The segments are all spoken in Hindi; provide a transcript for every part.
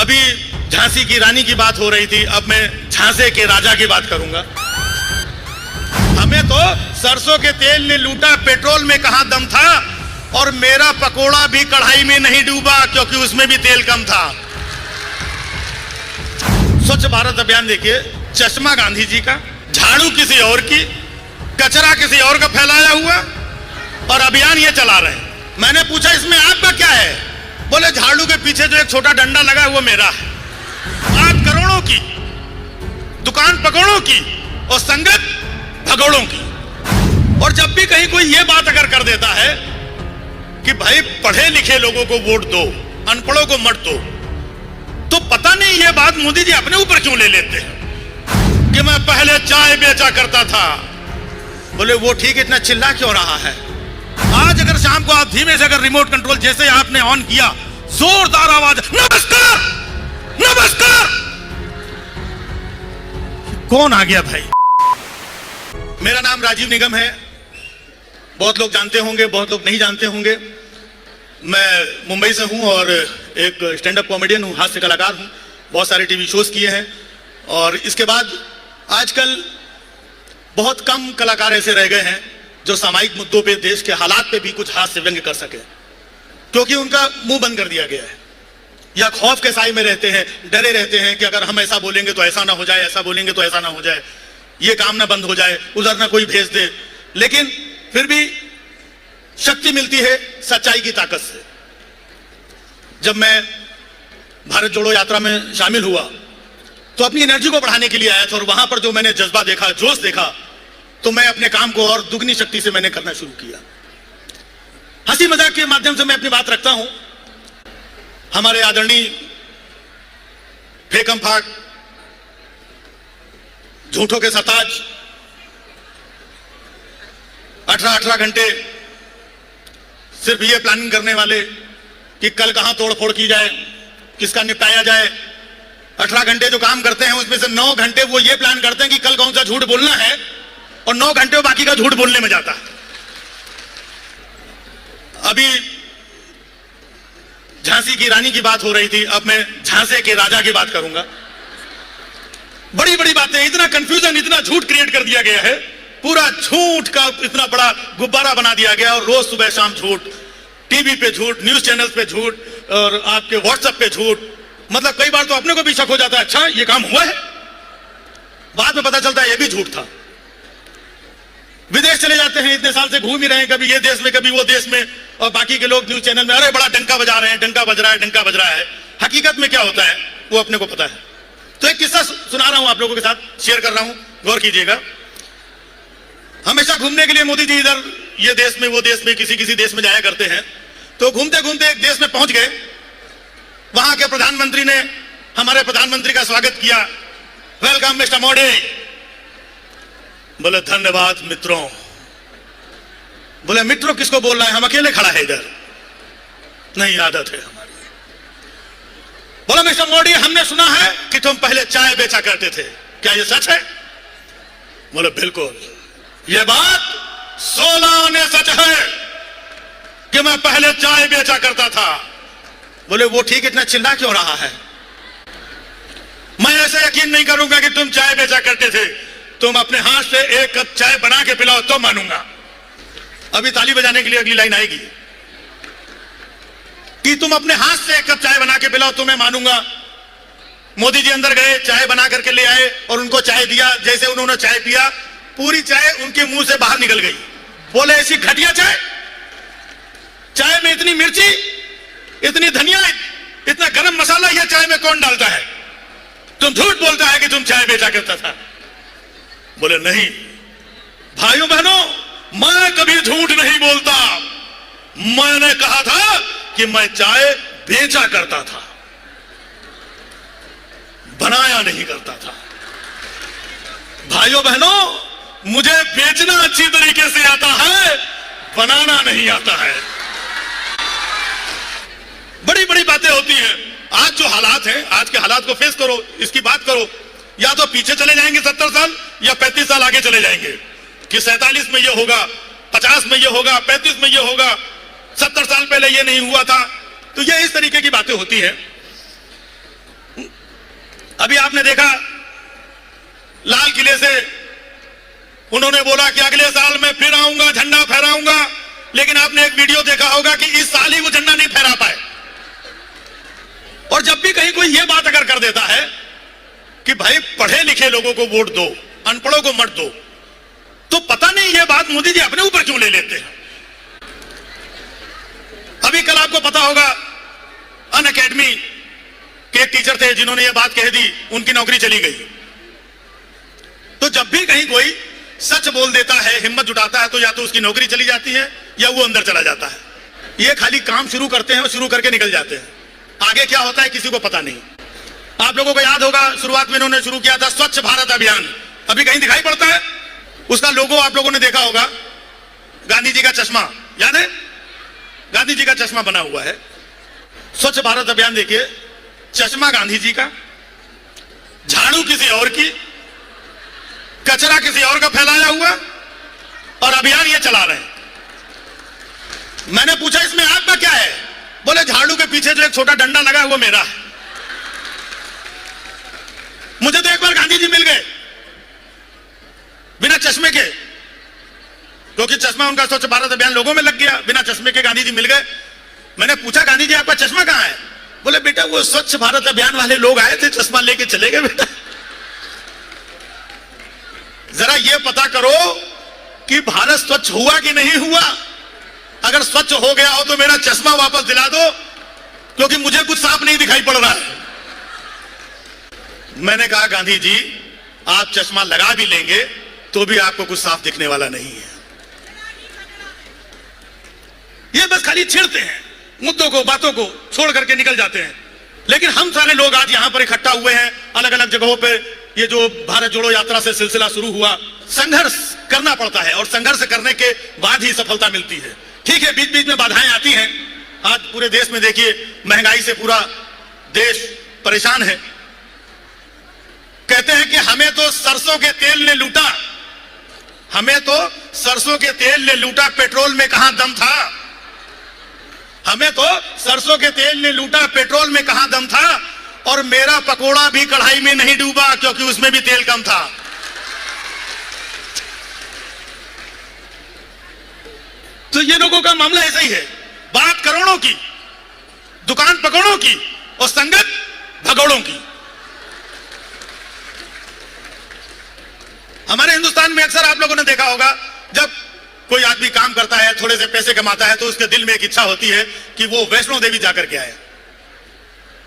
अभी झांसी की रानी की बात हो रही थी, अब मैं झांसे के राजा की बात करूंगा। हमें तो सरसों के तेल ने लूटा, पेट्रोल में कहां दम था, और मेरा पकोड़ा भी कढ़ाई में नहीं डूबा क्योंकि उसमें भी तेल कम था। स्वच्छ भारत अभियान देखिए, चश्मा गांधी जी का, झाड़ू किसी और की, कचरा किसी और का फैलाया हुआ, और अभियान ये चला रहे हैं। मैंने पूछा इसमें आपका क्या है? बोले झाड़ू के पीछे जो एक छोटा डंडा लगा है वो मेरा है। आप करोड़ों की, दुकान पकौड़ों की, और संगत भगोड़ों की। और जब भी कहीं कोई ये बात अगर कर देता है कि भाई पढ़े लिखे लोगों को वोट दो, अनपढ़ों को मत दो, तो पता नहीं ये बात मोदी जी अपने ऊपर क्यों ले लेते हैं कि मैं पहले चाय बेचा करता था। बोले वो ठीक, इतना चिल्ला क्यों रहा है? आज अगर शाम को आप धीमे से अगर रिमोट कंट्रोल जैसे आपने ऑन किया, जोरदार आवाज, नमस्कार नमस्कार, कौन आ गया भाई? मेरा नाम राजीव निगम है, बहुत लोग जानते होंगे, बहुत लोग नहीं जानते होंगे। मैं मुंबई से हूं और एक स्टैंड अप कॉमेडियन हूं, हास्य कलाकार हूं, बहुत सारे टीवी शोज किए हैं। और इसके बाद आजकल बहुत कम कलाकार ऐसे रह गए हैं जो सामाजिक मुद्दों पे, देश के हालात पे भी कुछ हास्य व्यंग्य कर सके, क्योंकि उनका मुंह बंद कर दिया गया है, या खौफ के साए में रहते हैं, डरे रहते हैं कि अगर हम ऐसा बोलेंगे तो ऐसा ना हो जाए, ऐसा बोलेंगे तो ऐसा ना हो जाए, ये काम ना बंद हो जाए, उधर ना कोई भेज दे। लेकिन फिर भी शक्ति मिलती है सच्चाई की ताकत से। जब मैं भारत जोड़ो यात्रा में शामिल हुआ तो अपनी एनर्जी को बढ़ाने के लिए आया था, और वहां पर जो मैंने जज्बा देखा, जोश देखा, तो मैं अपने काम को और दुगनी शक्ति से मैंने करना शुरू किया। हंसी मजाक के माध्यम से मैं अपनी बात रखता हूं। हमारे आदरणीय फेकम फाक, झूठों के सरताज, 18 घंटे सिर्फ ये प्लानिंग करने वाले कि कल कहां तोड़फोड़ की जाए, किसका निपटाया जाए। 18 घंटे जो काम करते हैं उसमें से 9 घंटे वो ये प्लान करते हैं कि कल कौन सा झूठ बोलना है, और 9 घंटे बाकी का झूठ बोलने में जाता है। अभी झांसी की रानी की बात हो रही थी, अब मैं झांसे के राजा की बात करूंगा। बड़ी बड़ी बातें, इतना कंफ्यूजन, इतना झूठ क्रिएट कर दिया गया है, पूरा झूठ का इतना बड़ा गुब्बारा बना दिया गया, और रोज सुबह शाम झूठ, टीवी पे झूठ, न्यूज चैनल्स पे झूठ, और आपके व्हाट्सएप पे झूठ। मतलब कई बार तो अपने को भी शक हो जाता है, अच्छा ये काम हुआ है, बाद में पता चलता है ये भी झूठ था। विदेश चले जाते हैं, इतने साल से घूम ही रहे हैं, कभी ये देश में कभी वो देश में, और बाकी के लोग न्यूज चैनल में अरे बड़ा डंका बजा रहे हैं, डंका बज रहा है, डंका बज रहा है। हकीकत में क्या होता है वो अपने को पता है। तो एक किस्सा सुना रहा हूं, आप लोगों के साथ शेयर कर रहा हूं, गौर कीजिएगा। हमेशा घूमने के लिए मोदी जी इधर ये देश में वो देश में किसी किसी देश में जाया करते हैं। तो घूमते घूमते एक देश में पहुंच गए, वहां के प्रधानमंत्री ने हमारे प्रधानमंत्री का स्वागत किया, वेलकम मिस्टर मोदी। बोले धन्यवाद मित्रों। बोले मित्रों किसको बोल रहा है, हम अकेले खड़ा है इधर, नहीं आदत है हमारी। बोले मिस्टर मोदी, हमने सुना है कि तुम पहले चाय बेचा करते थे, क्या ये सच है? बोले बिल्कुल, ये बात 16 आने सच है कि मैं पहले चाय बेचा करता था। बोले वो ठीक, इतना चिल्ला क्यों रहा है? मैं ऐसा यकीन नहीं करूंगा कि तुम चाय बेचा करते थे, तुम अपने हाथ से एक कप चाय बना के पिलाओ तो मानूंगा। अभी ताली बजाने के लिए अगली लाइन आएगी कि तुम अपने हाथ से एक कप चाय बना के पिलाओ तो मैं मानूंगा। मोदी जी अंदर गए, चाय बना करके ले आए और उनको चाय दिया। जैसे उन्होंने चाय पिया, पूरी चाय उनके मुंह से बाहर निकल गई। बोले ऐसी घटिया चाय, चाय में इतनी मिर्ची, इतनी धनिया, इतना गरम मसाला, यह चाय में कौन डालता है? तुम झूठ बोलता है कि तुम चाय बेचा करता था। बोले नहीं भाइयों बहनों, मैं कभी झूठ नहीं बोलता, मैंने कहा था कि मैं चाय बेचा करता था, बनाया नहीं करता था। भाइयों बहनों, मुझे बेचना अच्छी तरीके से आता है, बनाना नहीं आता है। बड़ी बड़ी बातें होती हैं। आज जो हालात हैं, आज के हालात को फेस करो, इसकी बात करो। या तो पीछे चले जाएंगे 70 साल, या 35 साल आगे चले जाएंगे कि 47 में ये होगा, 50 में ये होगा, 35 में ये होगा, 70 साल पहले ये नहीं हुआ था। तो ये इस तरीके की बातें होती है। अभी आपने देखा लाल किले से उन्होंने बोला कि अगले साल मैं फिर आऊंगा, झंडा फहराऊंगा, लेकिन आपने एक वीडियो देखा होगा कि इस साल ही वो झंडा नहीं फहरा पाए। और जब भी कहीं कोई ये बात अगर कर देता है कि भाई पढ़े लिखे लोगों को वोट दो, अनपढ़ों को मत दो, तो पता नहीं ये बात मोदी जी अपने ऊपर क्यों ले लेते हैं। अभी कल आपको पता होगा अन अकेडमी के एक टीचर थे जिन्होंने ये बात कह दी, उनकी नौकरी चली गई। तो जब भी कहीं कोई सच बोल देता है, हिम्मत जुटाता है, तो या तो उसकी नौकरी चली जाती है या वो अंदर चला जाता है। ये खाली काम शुरू करते हैं और शुरू करके निकल जाते हैं, आगे क्या होता है किसी को पता नहीं। आप लोगों को याद होगा शुरुआत में इन्होंने शुरू किया था स्वच्छ भारत अभियान, अभी कहीं दिखाई पड़ता है? उसका लोगो आप लोगों ने देखा होगा, गांधी जी का चश्मा, याद है? गांधी जी का चश्मा बना हुआ है। स्वच्छ भारत अभियान देखिए, चश्मा गांधी जी का, झाड़ू किसी और की, कचरा किसी और का फैलाया हुआ, और अभियान ये चला रहे हैं। मैंने पूछा इसमें आपका क्या है? बोले झाड़ू के पीछे जो एक छोटा डंडा लगा है वो मेरा है। मुझे तो एक बार गांधी जी मिल गए बिना चश्मे के, क्योंकि चश्मा उनका स्वच्छ भारत अभियान लोगों में लग गया। बिना चश्मे के गांधी जी मिल गए। मैंने पूछा गांधी जी आपका चश्मा कहां है? बोले बेटा वो स्वच्छ भारत अभियान वाले लोग आए थे, चश्मा लेके चले गए बेटा। जरा ये पता करो कि भारत स्वच्छ हुआ कि नहीं हुआ। अगर स्वच्छ हो गया हो तो मेरा चश्मा वापस दिला दो, क्योंकि मुझे कुछ साफ नहीं दिखाई पड़ रहा है। मैंने कहा गांधी जी आप चश्मा लगा भी लेंगे तो भी आपको कुछ साफ दिखने वाला नहीं है। ये बस खाली छेड़ते हैं, मुद्दों को, बातों को छोड़ करके निकल जाते हैं। लेकिन हम सारे लोग आज यहां पर इकट्ठा हुए हैं, अलग अलग जगहों पे। ये जो भारत जोड़ो यात्रा से सिलसिला शुरू हुआ, संघर्ष करना पड़ता है और संघर्ष करने के बाद ही सफलता मिलती है। ठीक है, बीच बीच में बाधाएं आती हैं। आज पूरे देश में देखिए महंगाई से पूरा देश परेशान है। कहते हैं कि हमें तो सरसों के तेल ने लूटा, हमें तो सरसों के तेल ने लूटा, पेट्रोल में कहां दम था। हमें तो सरसों के तेल ने लूटा, पेट्रोल में कहां दम था। और मेरा पकोड़ा भी कढ़ाई में नहीं डूबा, क्योंकि उसमें भी तेल कम था। तो ये लोगों का मामला ऐसा ही है, बात करोड़ों की, दुकान पकौड़ों की और संगत भगोड़ों की। हमारे हिंदुस्तान में अक्सर आप लोगों ने देखा होगा, जब कोई आदमी काम करता है, थोड़े से पैसे कमाता है, तो उसके दिल में एक इच्छा होती है कि वो वैष्णो देवी जाकर के आए।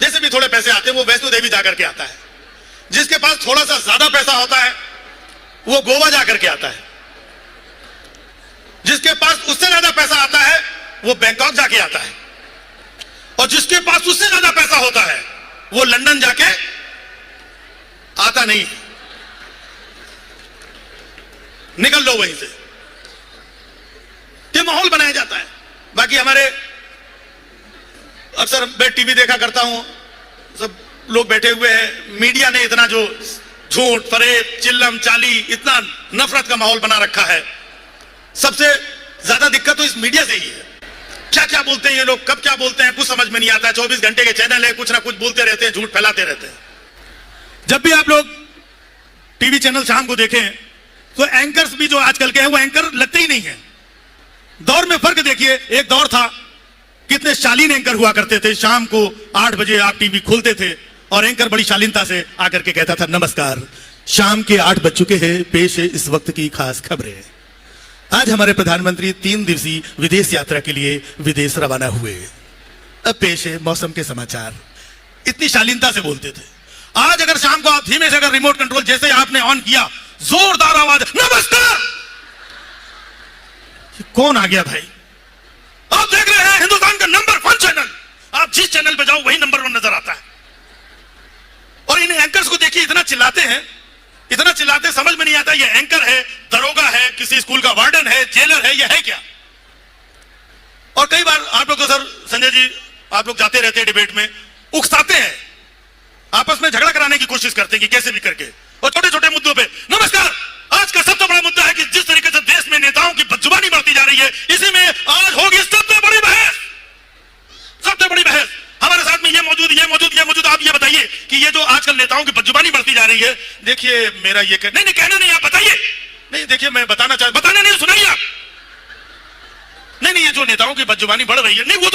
जैसे भी थोड़े पैसे आते हैं वो वैष्णो देवी जाकर के आता है। जिसके पास थोड़ा सा ज्यादा पैसा होता है वो गोवा जाकर के आता है। जिसके पास उससे ज्यादा पैसा आता है वो बैंकॉक जाके आता है। और जिसके पास उससे ज्यादा पैसा होता है वो लंदन जाके आता नहीं है। निकल लो वहीं से, ये माहौल बनाया जाता है। बाकी हमारे अक्सर मैं टीवी देखा करता हूं, सब लोग बैठे हुए हैं। मीडिया ने इतना जो झूठ, फरेब, चिल्लम चाली, इतना नफरत का माहौल बना रखा है। सबसे ज्यादा दिक्कत तो इस मीडिया से ही है। क्या क्या बोलते हैं ये लोग, कब क्या बोलते हैं कुछ समझ में नहीं आता। 24 घंटे के चैनल है, कुछ ना कुछ बोलते रहते हैं, झूठ फैलाते रहते हैं। जब भी आप लोग टीवी चैनल शाम को देखें तो एंकर्स भी जो आजकल के हैं वो एंकर लगते ही नहीं है। दौर में फर्क देखिए, एक दौर था कितने शालीन एंकर हुआ करते थे। शाम को 8 बजे आप टीवी खोलते थे और एंकर बड़ी शालीनता से आकर के कहता था, नमस्कार, शाम के 8 बज चुके हैं, पेश है इस वक्त की खास खबरें। आज हमारे प्रधानमंत्री 3 दिवसीय विदेश यात्रा के लिए विदेश रवाना हुए। अब पेश है मौसम के समाचार। इतनी शालीनता से बोलते थे। आज अगर शाम को आप धीमे से अगर रिमोट कंट्रोल जैसे आपने ऑन किया, जोरदार आवाज, नमस्कार। कौन आ गया भाई? आप देख रहे हैं हिंदुस्तान का नंबर 1 चैनल। आप जिस चैनल पे जाओ वही नंबर 1 नजर आता है। और इन एंकर्स को देखिए, इतना चिल्लाते हैं, इतना चिल्लाते, समझ में नहीं आता ये एंकर है, दरोगा है, किसी स्कूल का वार्डन है, जेलर है, ये है क्या? और कई बार आप लोग तो सर संजय जी, आप लोग जाते रहते हैं डिबेट में, उकसाते हैं, आपस में झगड़ा कराने की कोशिश करते हैं कि कैसे भी करके, और छोटे छोटे मुद्दों पे। नमस्कार, आज का सबसे बड़ा मुद्दा है कि जिस तरीके से देश में नेताओं की बदजुबानी बढ़ती जा रही है, इसी में आज होगी सबसे बड़ी बहस। सबसे बड़ी बहस। हमारे साथ में ये मौजूद। आप ये बताइए कि ये जो आजकल नेताओं की बदजुबानी बढ़ती जा रही है, देखिए मेरा ये नहीं कहना नहीं, आप बताइए। नहीं देखिए मैं बताना चाहता, बताना नहीं, सुनाइए आप। नहीं ये जो नेताओं की बदजुबानी बढ़ रही है, नहीं वो